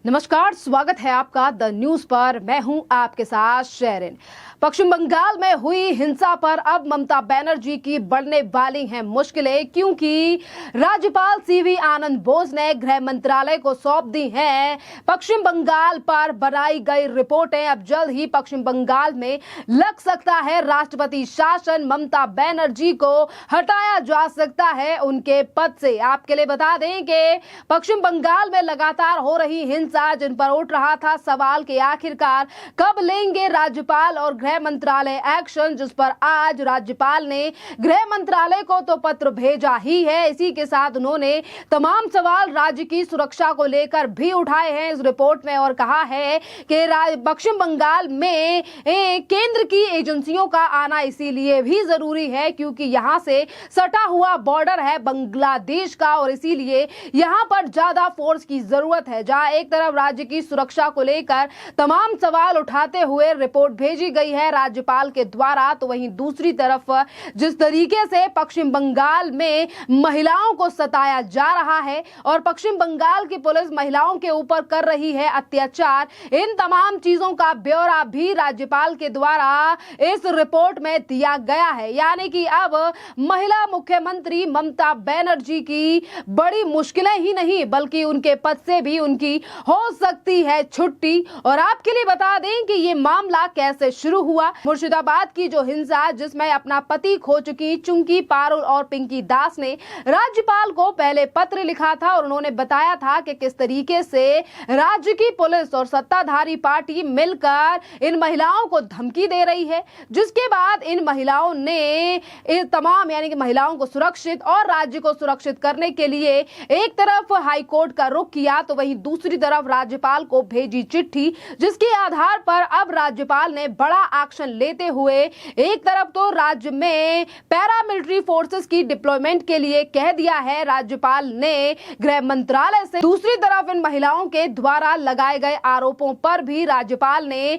नमस्कार, स्वागत है आपका द न्यूज पर। मैं हूं आपके साथ शेरिन। पश्चिम बंगाल में हुई हिंसा पर अब ममता बनर्जी की बढ़ने वाली हैं मुश्किलें, क्योंकि राज्यपाल सीवी आनंद बोस ने गृह मंत्रालय को सौंप दी हैं पश्चिम बंगाल पर बनाई गई रिपोर्टें। अब जल्द ही पश्चिम बंगाल में लग सकता है राष्ट्रपति शासन। ममता बनर्जी को हटाया जा सकता है उनके पद से। आपके लिए बता दें कि पश्चिम बंगाल में लगातार हो रही हिंसा, जिन पर उठ रहा था सवाल कि आखिरकार कब लेंगे राज्यपाल और गृह मंत्रालय एक्शन, जिस पर आज राज्यपाल ने गृह मंत्रालय को तो पत्र भेजा ही है। इसी के साथ उन्होंने तमाम सवाल राज्य की सुरक्षा को लेकर भी उठाए हैं इस रिपोर्ट में, और कहा है कि पश्चिम बंगाल में केंद्र की एजेंसियों का आना इसीलिए भी जरूरी है क्योंकि यहां से सटा हुआ बॉर्डर है बांग्लादेश का, और इसीलिए यहां पर ज्यादा फोर्स की जरूरत है। जहां एक तरफ राज्य की सुरक्षा को लेकर तमाम सवाल उठाते हुए रिपोर्ट भेजी गई है राज्यपाल के द्वारा, तो वहीं दूसरी तरफ जिस तरीके से पश्चिम बंगाल में महिलाओं को सताया जा रहा है और पश्चिम बंगाल की पुलिस महिलाओं के ऊपर कर रही है अत्याचार, इन तमाम चीजों का ब्यौरा भी राज्यपाल के द्वारा इस रिपोर्ट में दिया गया है। यानी कि अब महिला मुख्यमंत्री ममता बनर्जी की बड़ी मुश्किलें ही नहीं बल्कि उनके पद से भी उनकी हो सकती है छुट्टी। और आपके लिए बता दें कि ये मामला कैसे शुरू हुआ। मुर्शिदाबाद की जो हिंसा, जिसमें अपना पति खो चुकी चुंकी पारुल और पिंकी दास ने राज्यपाल को पहले पत्र लिखा था और उन्होंने बताया था कि किस तरीके से राज्य की पुलिस और सत्ताधारी पार्टी मिलकर इन महिलाओं को धमकी दे रही है, जिसके बाद इन महिलाओं ने तमाम यानी कि महिलाओं को सुरक्षित और राज्य को सुरक्षित करने के लिए एक तरफ हाईकोर्ट का रुख किया तो वहीं दूसरी तरफ राज्यपाल को भेजी चिट्ठी, जिसके आधार पर अब राज्यपाल ने बड़ा एक्शन लेते हुए एक तरफ तो राज्य में पैरामिलिट्री फोर्सेस की डिप्लॉयमेंट के लिए कह दिया है राज्यपाल ने गृह मंत्रालय से, दूसरी तरफ इन महिलाओं के द्वारा लगाए गए आरोपों पर भी राज्यपाल ने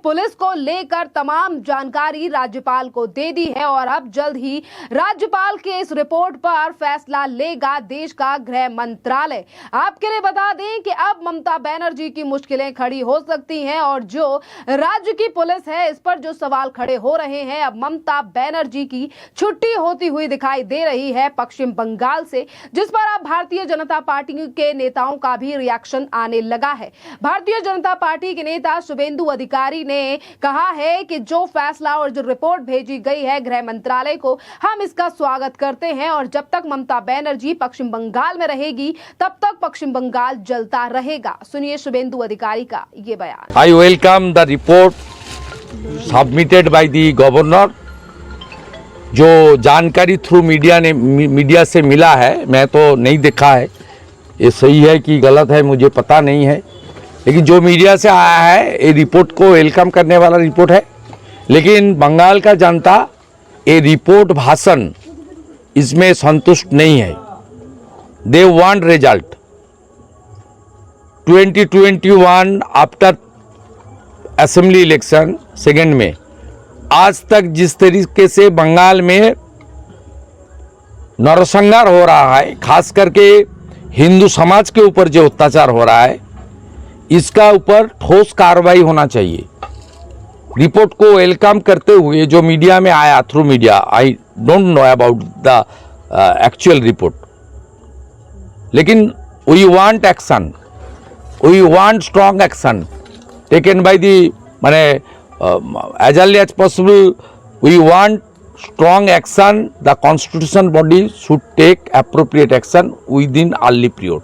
पुलिस को लेकर तमाम जानकारी राज्यपाल को दे दी है। और अब जल्द ही राज्यपाल के इस रिपोर्ट पर फैसला लेगा देश का गृह मंत्रालय। आपके लिए बता दें कि अब ममता बनर्जी की मुश्किलें खड़ी हो सकती हैं और जो राज्य की पुलिस है इस पर जो सवाल खड़े हो रहे हैं, अब ममता बनर्जी की छुट्टी होती हुई दिखाई दे रही है पश्चिम बंगाल से, जिस पर अब भारतीय जनता पार्टी के नेताओं का भी रिएक्शन आने लगा है। भारतीय जनता पार्टी के नेता शुभेंदु अधिकारी ने कहा है कि जो फैसला और जो रिपोर्ट भेजी गई है गृह मंत्रालय को, हम इसका स्वागत करते हैं और जब तक ममता बनर्जी पश्चिम बंगाल में रहेगी तब तक पश्चिम बंगाल जलता रहेगा। सुनिए शुभेंदु अधिकारी का ये बयान। I welcome the report submitted by the governor. जो जानकारी थ्रू मीडिया से मिला है, मैं तो नहीं देखा है, ये सही है कि गलत है मुझे पता नहीं है, लेकिन जो मीडिया से आया है ये रिपोर्ट को वेलकम करने वाला रिपोर्ट है। लेकिन बंगाल का जनता ये रिपोर्ट भाषण इसमें संतुष्ट नहीं है। They want result. 2021 after assembly election second में आज तक जिस तरीके से बंगाल में नरसंहार हो रहा है, खास करके हिंदू समाज के ऊपर जो अत्याचार हो रहा है, इसका ऊपर ठोस कार्रवाई होना चाहिए। रिपोर्ट को वेलकम करते हुए जो मीडिया में आया through media, I don't know about the actual report, लेकिन we want action, we want strong action taken by the as early as possible. We want strong action. The constitution body should take appropriate action within early period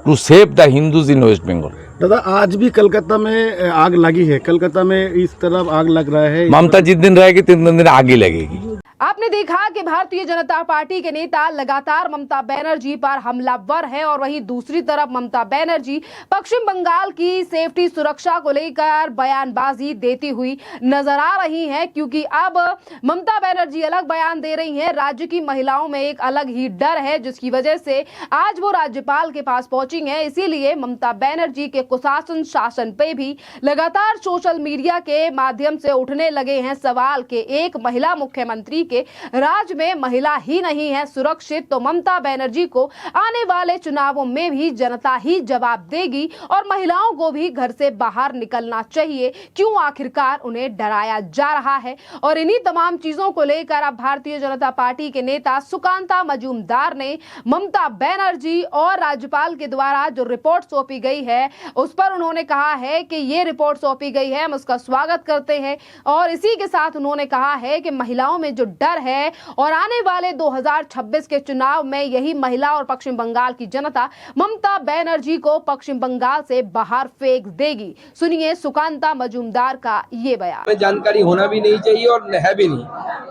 to save the Hindus in West Bengal. दादा, आज भी कलकत्ता में आग लगी है। कलकत्ता में इस तरफ आग लग रहा है। ममता जिस दिन रहेगी 3 दिन आग ही लगेगी। आपने देखा कि भारतीय जनता पार्टी के नेता लगातार ममता बनर्जी पर हमलावर है और वहीं दूसरी तरफ ममता बनर्जी पश्चिम बंगाल की सेफ्टी सुरक्षा को लेकर बयानबाजी देती हुई नजर आ रही हैं, क्योंकि अब ममता बनर्जी अलग बयान दे रही हैं। राज्य की महिलाओं में एक अलग ही डर है, जिसकी वजह से आज वो राज्यपाल के पास पहुंची हैं। इसीलिए ममता बनर्जी के कुशासन शासन पे भी लगातार सोशल मीडिया के माध्यम से उठने लगे हैं सवाल के एक महिला मुख्यमंत्री के राज्य में महिला ही नहीं है सुरक्षित, तो ममता बनर्जी को आने वाले चुनावों में भी जनता ही जवाब देगी और महिलाओं को भी घर से बाहर निकलना चाहिए। क्यों आखिरकार उन्हें डराया जा रहा है? और इन्हीं तमाम चीजों को लेकर अब भारतीय जनता पार्टी के नेता सुकांता मजूमदार ने ममता बनर्जी और राज्यपाल के द्वारा जो रिपोर्ट सौंपी गई है उस पर उन्होंने कहा है कि ये रिपोर्ट सौंपी गई है, हम उसका स्वागत करते हैं। और इसी के साथ उन्होंने कहा है कि महिलाओं में जो डर है और आने वाले 2026 के चुनाव में यही महिला और पश्चिम बंगाल की जनता ममता बनर्जी को पश्चिम बंगाल से बाहर फेंक देगी। सुनिए सुकांता मजूमदार का ये बयान। जानकारी होना भी नहीं चाहिए और है भी नहीं,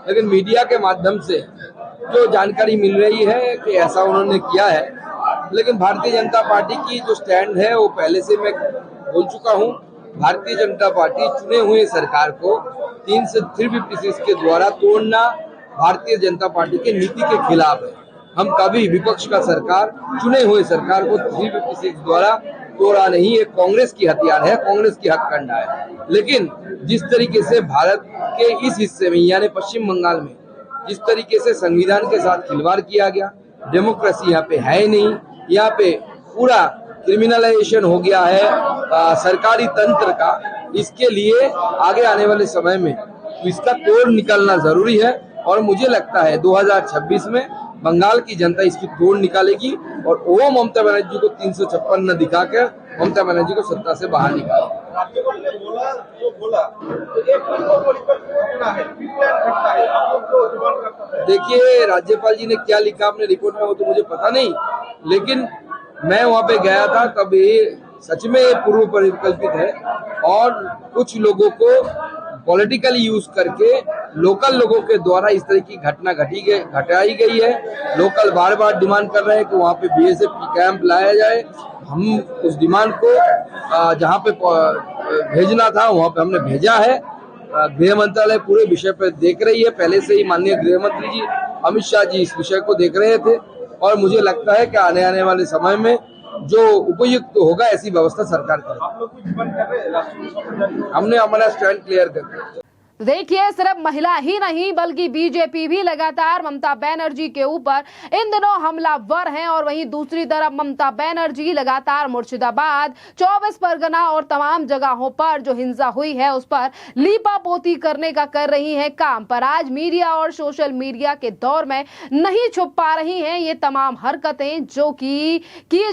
लेकिन मीडिया के माध्यम से जो जानकारी मिल रही है कि ऐसा उन्होंने किया है, लेकिन भारतीय जनता पार्टी की जो स्टैंड है वो पहले से मैं बोल चुका हूँ। भारतीय जनता पार्टी चुने हुए सरकार को 356 के द्वारा तोड़ना भारतीय जनता पार्टी के नीति के खिलाफ है। हम कभी विपक्ष का सरकार, चुने हुए सरकार को 356 द्वारा तोड़ा नहीं, ये कांग्रेस की हथियार है, कांग्रेस की हथकंडा है। लेकिन जिस तरीके से भारत के इस हिस्से में यानी पश्चिम बंगाल में जिस तरीके से संविधान के साथ खिलवाड़ किया गया, डेमोक्रेसी यहाँ पे है ही नहीं, यहाँ पे पूरा क्रिमिनलाइजेशन हो गया है सरकारी तंत्र का। इसके लिए आगे आने वाले समय में इसका तोड़ निकालना जरूरी है और मुझे लगता है 2026 में बंगाल की जनता इसकी तोड़ निकालेगी और वो ममता बनर्जी को 356 न दिखाकर ममता बनर्जी को सत्ता से बाहर निकालेगी। देखिए राज्यपाल जी ने क्या लिखा अपने रिपोर्ट में वो तो मुझे पता नहीं, लेकिन मैं वहाँ पे गया था तब ये सच में पूर्व परिकल्पित है और कुछ लोगों को पॉलिटिकली यूज करके लोकल लोगों के द्वारा इस तरह की घटना घटाई गई है। लोकल बार बार डिमांड कर रहे हैं कि वहाँ पे बीएसएफ की कैंप लाया जाए। हम उस डिमांड को जहाँ पे भेजना था वहाँ पे हमने भेजा है। गृह मंत्रालय पूरे विषय पर देख रही है। पहले से ही माननीय गृह मंत्री जी अमित शाह जी इस विषय को देख रहे थे और मुझे लगता है कि आने वाले समय में जो उपयुक्त होगा ऐसी व्यवस्था सरकार करेगी। आप लोग कुछ बंद कर रहे हैं? हमने हमारा स्टैंड क्लियर कर दिया। देखिए सिर्फ महिला ही नहीं बल्कि बीजेपी भी लगातार ममता बनर्जी के ऊपर इन दिनों हमलावर हैं और वहीं दूसरी तरफ ममता बनर्जी लगातार मुर्शिदाबाद, 24 परगना और तमाम जगहों पर जो हिंसा हुई है उस पर लीपापोती करने का कर रही हैं काम। पर आज मीडिया और सोशल मीडिया के दौर में नहीं छुप पा रही हैं ये तमाम हरकतें जो की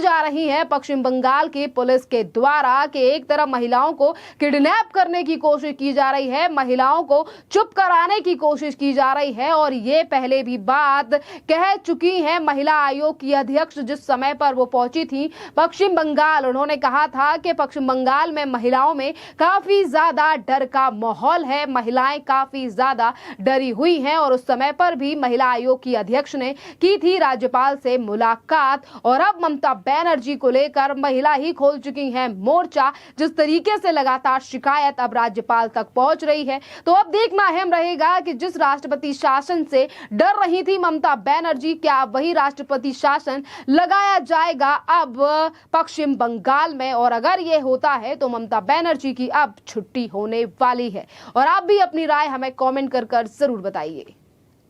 जा रही हैं पश्चिम बंगाल की पुलिस के द्वारा कि एक तरफ महिलाओं को किडनैप करने की कोशिश की जा रही है, महिलाओं को चुप कराने की कोशिश की जा रही है। और ये पहले भी बात कह चुकी है महिला आयोग की अध्यक्ष जिस समय पर वो पहुंची थी पश्चिम बंगाल। उन्होंने कहा था कि पश्चिम बंगाल में महिलाओं में काफी ज्यादा डर का माहौल है, महिलाएं काफी ज्यादा डरी हुई हैं। और उस समय पर भी महिला आयोग की अध्यक्ष ने की थी राज्यपाल से मुलाकात और अब ममता बनर्जी को लेकर महिला ही खोल चुकी हैं मोर्चा। जिस तरीके से लगातार शिकायत अब राज्यपाल तक पहुंच रही है तो अब देखना अहम रहेगा कि जिस राष्ट्रपति शासन से डर रही थी ममता बनर्जी, क्या वही राष्ट्रपति शासन लगाया जाएगा अब पश्चिम बंगाल में। और अगर ये होता है तो ममता बनर्जी की अब छुट्टी होने वाली है। और आप भी अपनी राय हमें कमेंट कर जरूर बताइए।